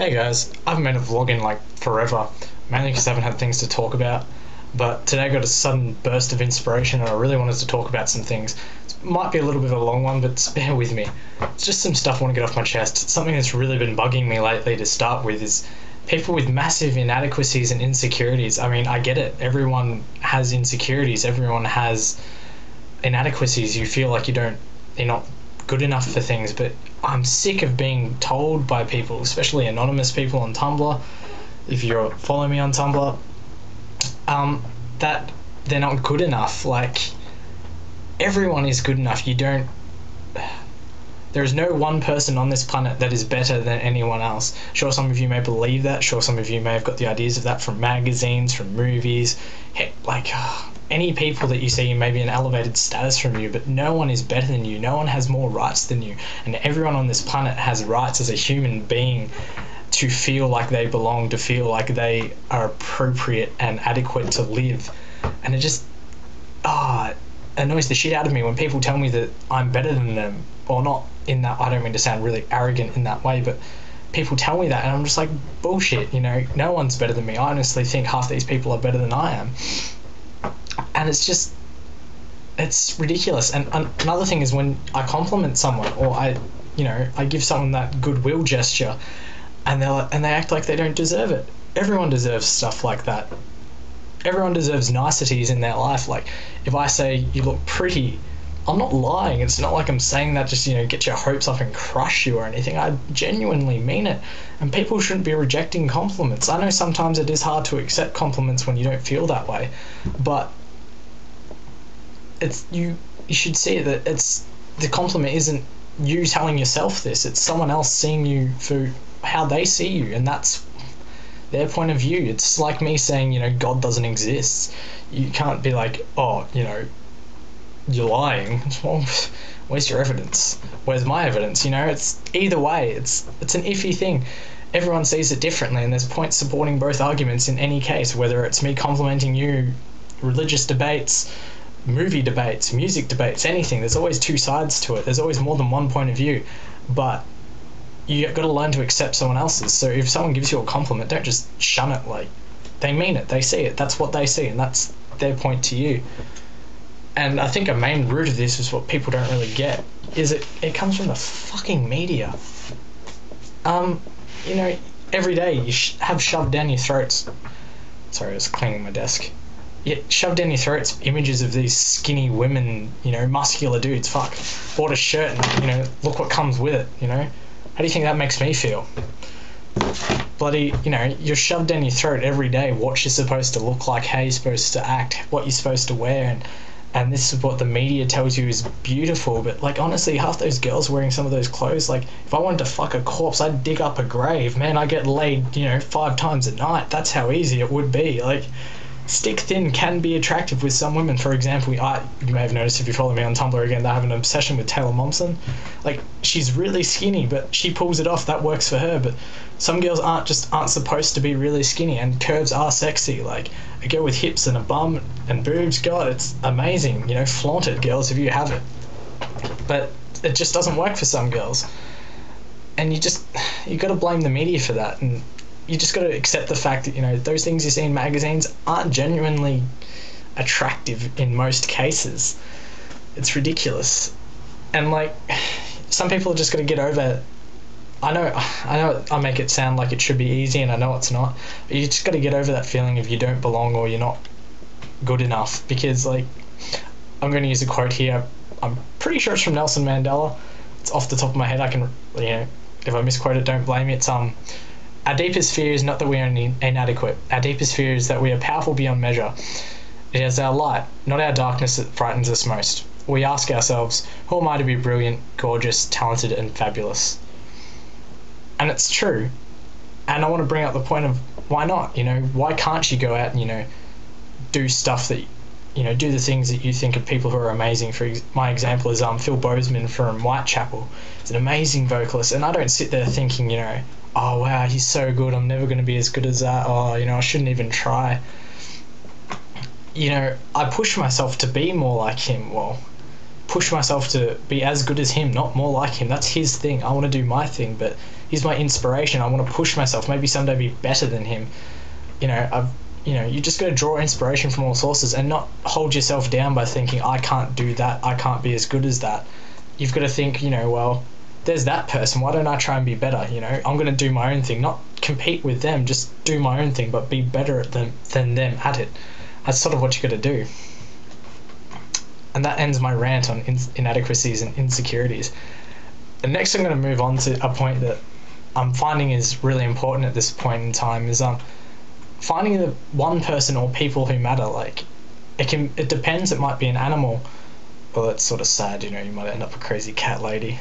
Hey guys, I haven't been vlogging like forever, mainly because I haven't had things to talk about. But today I got a sudden burst of inspiration and I really wanted to talk about some things. It might be a little bit of a long one, but bear with me. It's just some stuff I want to get off my chest. Something that's really been bugging me lately to start with is people with massive inadequacies and insecurities. I mean, I get it. Everyone has insecurities. Everyone has inadequacies. You feel like you're not good enough for things, but I'm sick of being told by people, especially anonymous people on Tumblr, if you're following me on Tumblr, that they're not good enough. Like, everyone is good enough. There is no one person on this planet that is better than anyone else. Sure, some of you may believe that. Sure, some of you may have got the ideas of that from magazines, from movies. Heck, like, any people that you see may be an elevated status from you, but no one is better than you. No one has more rights than you. And everyone on this planet has rights as a human being to feel like they belong, to feel like they are appropriate and adequate to live. And it just, it annoys the shit out of me when people tell me that I'm better than them. Or not in that, I don't mean to sound really arrogant in that way, but people tell me that and I'm just like, bullshit, no one's better than me. I honestly think half these people are better than I am. And it's ridiculous. And another thing is when I compliment someone or I give someone that goodwill gesture and they act like they don't deserve it. Everyone deserves stuff like that. Everyone deserves niceties in their life. Like, if I say you look pretty, I'm not lying. It's not like I'm saying that just, get your hopes up and crush you or anything. I genuinely mean it. And people shouldn't be rejecting compliments. I know sometimes it is hard to accept compliments when you don't feel that way, but you should see that the compliment isn't you telling yourself this. It's someone else seeing you for how they see you, and that's their point of view. It's like me saying, God doesn't exist. You can't be like, you're lying. Well, where's your evidence? Where's my evidence? It's either way. It's an iffy thing. Everyone sees it differently, and there's points supporting both arguments in any case, whether it's me complimenting you, religious debates, movie debates, music debates, anything. There's always two sides to it. There's always more than one point of view, but you've got to learn to accept someone else's. So if someone gives you a compliment, don't just shun it. Like, they mean it. They see it. That's what they see, and that's their point to you. And I think a main root of this is what people don't really get, is it comes from the fucking media. Every day you have shoved down your throats. Sorry, I was cleaning my desk. Yeah, shoved down your throats images of these skinny women, muscular dudes. Fuck. Bought a shirt and, look what comes with it, How do you think that makes me feel? Bloody, you're shoved down your throat every day what you're supposed to look like, how you're supposed to act, what you're supposed to wear, and this is what the media tells you is beautiful. But, like, honestly, half those girls wearing some of those clothes, like, if I wanted to fuck a corpse, I'd dig up a grave. Man, I get laid, 5 times a night. That's how easy it would be. Like, stick thin can be attractive with some women. For example, you may have noticed if you follow me on Tumblr again, I have an obsession with Taylor Momsen. Like, she's really skinny, but she pulls it off. That works for her. But some girls aren't supposed to be really skinny, and curves are sexy. Like, a girl with hips and a bum and boobs, God, it's amazing. Flaunt it, girls, if you have it. But it just doesn't work for some girls. And you got to blame the media for that. And you just got to accept the fact that, those things you see in magazines aren't genuinely attractive in most cases. It's ridiculous. And, like, some people are just got to get over. I know I make it sound like it should be easy, and I know it's not. But you just got to get over that feeling of you don't belong or you're not good enough. Because, like, I'm going to use a quote here. I'm pretty sure it's from Nelson Mandela. It's off the top of my head. I can, if I misquote it, don't blame me. It's our deepest fear is not that we are inadequate. Our deepest fear is that we are powerful beyond measure. It is our light, not our darkness, that frightens us most. We ask ourselves, who am I to be brilliant, gorgeous, talented, and fabulous? And it's true. And I want to bring up the point of, why not? Why can't you go out and, do stuff that, do the things that you think of people who are amazing. My example is Phil Bozeman from Whitechapel. He's an amazing vocalist, and I don't sit there thinking, oh wow, he's so good, I'm never going to be as good as that, I shouldn't even try. I push myself to be more like him. Well, push myself to be as good as him, not more like him. That's his thing. I want to do my thing, but he's my inspiration. I want to push myself, maybe someday be better than him. You just got to draw inspiration from all sources and not hold yourself down by thinking, I can't do that, I can't be as good as that. You've got to think, well, there's that person, why don't I try and be better? I'm going to do my own thing, not compete with them, just do my own thing, but be better at them than them at it. That's sort of what you got to do. And that ends my rant on inadequacies and insecurities. And next I'm going to move on to a point that I'm finding is really important at this point in time, is finding the one person or people who matter. Like, it depends. It might be an animal. Well, that's sort of sad, you might end up a crazy cat lady.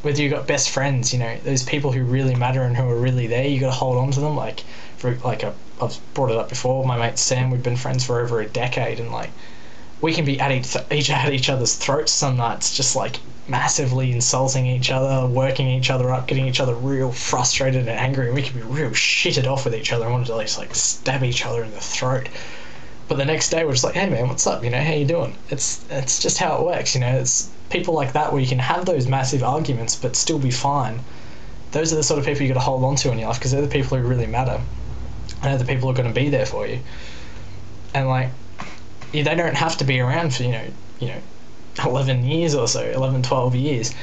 Whether you got best friends, those people who really matter and who are really there, you got to hold on to them. I've brought it up before, my mate Sam, we've been friends for over a decade, and we can be at each other's throats some nights, just massively insulting each other, working each other up, getting each other real frustrated and angry, and we can be real shitted off with each other and want to just stab each other in the throat. But the next day we're just hey man, what's up? How you doing? It's just how it works. It's people like that where you can have those massive arguments but still be fine. Those are the sort of people you got to hold on to in your life, because they're the people who really matter, and they're the people who are going to be there for you. And they don't have to be around for 11 years or so, 11, 12 years.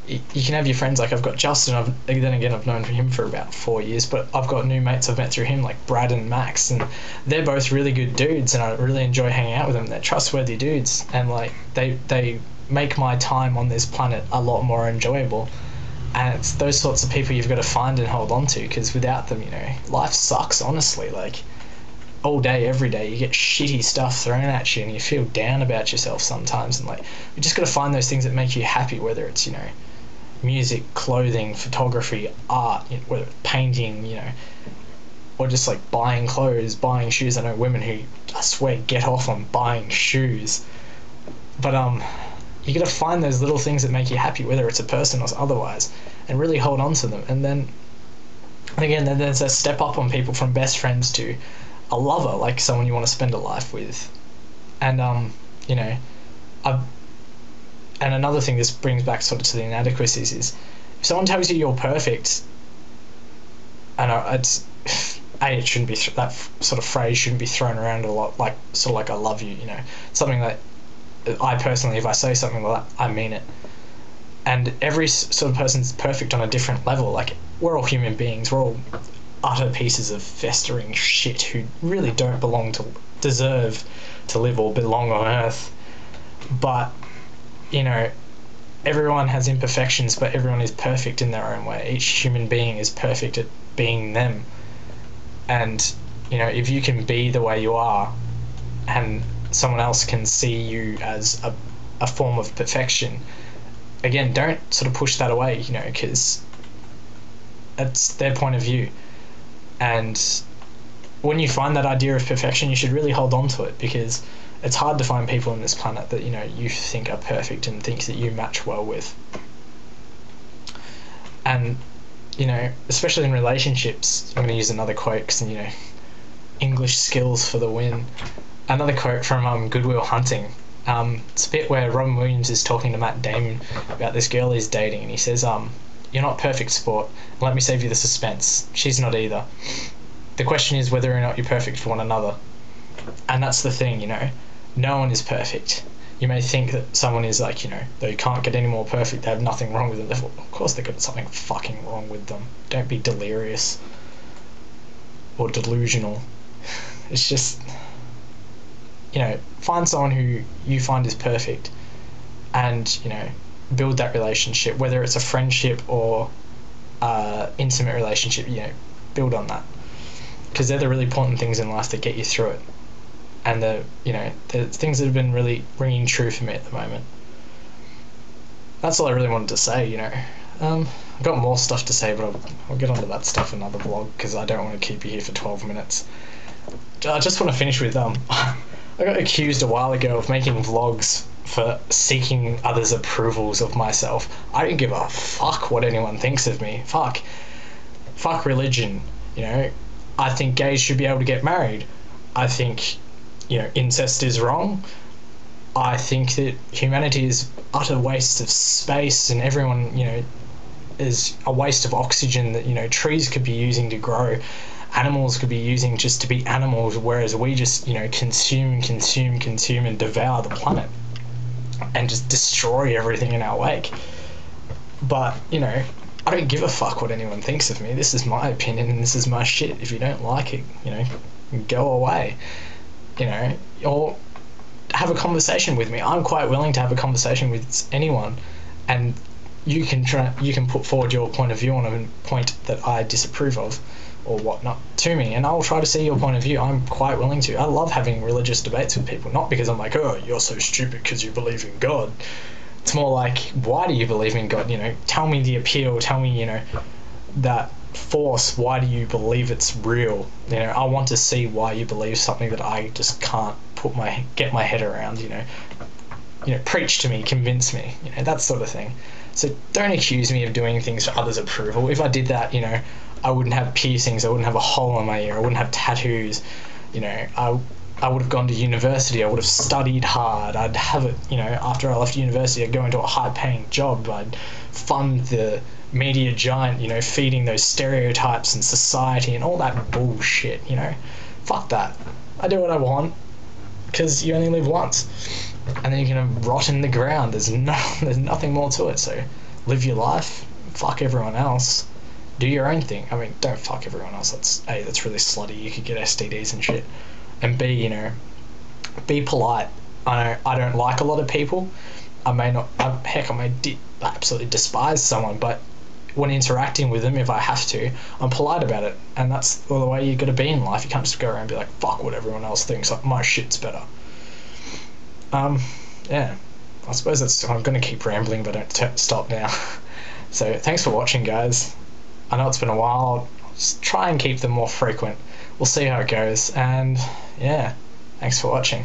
You can have your friends, I've got Justin, I've known him for about 4 years, but I've got new mates I've met through him, like Brad and Max, and they're both really good dudes, and I really enjoy hanging out with them. They're trustworthy dudes, and they make my time on this planet a lot more enjoyable. And it's those sorts of people you've got to find and hold on to, because without them, life sucks, honestly. All day, every day, you get shitty stuff thrown at you and you feel down about yourself sometimes, and you just got to find those things that make you happy, whether it's music, clothing, photography, art, whether it's painting, or just buying clothes, buying shoes. I know women who, I swear, get off on buying shoes, but you got to find those little things that make you happy, whether it's a person or otherwise, and really hold on to them. And then again, then there's a step up on people from best friends to a lover, someone you want to spend a life with. And and another thing this brings back sort of to the inadequacies is, if someone tells you you're perfect, I know it shouldn't be that sort of phrase shouldn't be thrown around a lot, I love you, something that I personally, if I say something like that, I mean it. And every sort of person's perfect on a different level. We're all human beings, we're all utter pieces of festering shit who really don't deserve to live or belong on Earth. But everyone has imperfections, but everyone is perfect in their own way. Each human being is perfect at being them. And if you can be the way you are, and someone else can see you as a form of perfection, again, don't sort of push that away, because it's their point of view. And when you find that idea of perfection, you should really hold on to it, because it's hard to find people on this planet that you think are perfect and think that you match well with. And especially in relationships, I'm going to use another quote because English skills for the win. Another quote from Good Will Hunting. It's a bit where Robin Williams is talking to Matt Damon about this girl he's dating, and he says, "You're not perfect, sport. Let me save you the suspense. She's not either. The question is whether or not you're perfect for one another." And that's the thing, no one is perfect. You may think that someone is they can't get any more perfect, they have nothing wrong with them. Of course they've got something fucking wrong with them. Don't be delirious or delusional. It's just, find someone who you find is perfect, and build that relationship, whether it's a friendship or intimate relationship. Build on that, because they're the really important things in life that get you through it. And the things that have been really ringing true for me at the moment. That's all I really wanted to say. I've got more stuff to say, but I'll get onto that stuff in another vlog, because I don't want to keep you here for 12 minutes. I just want to finish with I got accused a while ago of making vlogs for seeking others' approvals of myself. I don't give a fuck what anyone thinks of me. Fuck religion. I think gays should be able to get married. I think incest is wrong. I think that humanity is utter waste of space, and everyone, is a waste of oxygen that, trees could be using to grow, animals could be using just to be animals, whereas we just, consume and devour the planet and just destroy everything in our wake. But, I don't give a fuck what anyone thinks of me. This is my opinion and this is my shit. If you don't like it, go away. Or have a conversation with me. I'm quite willing to have a conversation with anyone, and you can put forward your point of view on a point that I disapprove of or whatnot to me, and I'll try to see your point of view. I'm quite willing to. I love having religious debates with people, not because I'm like, oh, you're so stupid because you believe in God. It's more like, why do you believe in God? Tell me the appeal. Tell me, that force. Why do you believe it's real? I want to see why you believe something that I just can't get my head around. Preach to me, convince me. That sort of thing. So don't accuse me of doing things for others' approval. If I did that, I wouldn't have piercings. I wouldn't have a hole in my ear. I wouldn't have tattoos. I would have gone to university. I would have studied hard. I'd have it, after I left university, I'd go into a high-paying job. I'd fund the media giant, feeding those stereotypes in society and all that bullshit, Fuck that. I do what I want, because you only live once. And then you're going to rot in the ground. There's nothing more to it. So live your life. Fuck everyone else. Do your own thing. I mean, don't fuck everyone else. That's really slutty. You could get STDs and shit. And B, be polite. I don't like a lot of people. I may absolutely despise someone, but when interacting with them, if I have to, I'm polite about it. And that's the way you got to be in life. You can't just go around and be like, fuck what everyone else thinks. Like, my shit's better. Yeah. I suppose I'm going to keep rambling, but don't stop now. So thanks for watching, guys. I know it's been a while. I'll just try and keep them more frequent. We'll see how it goes. And yeah, thanks for watching.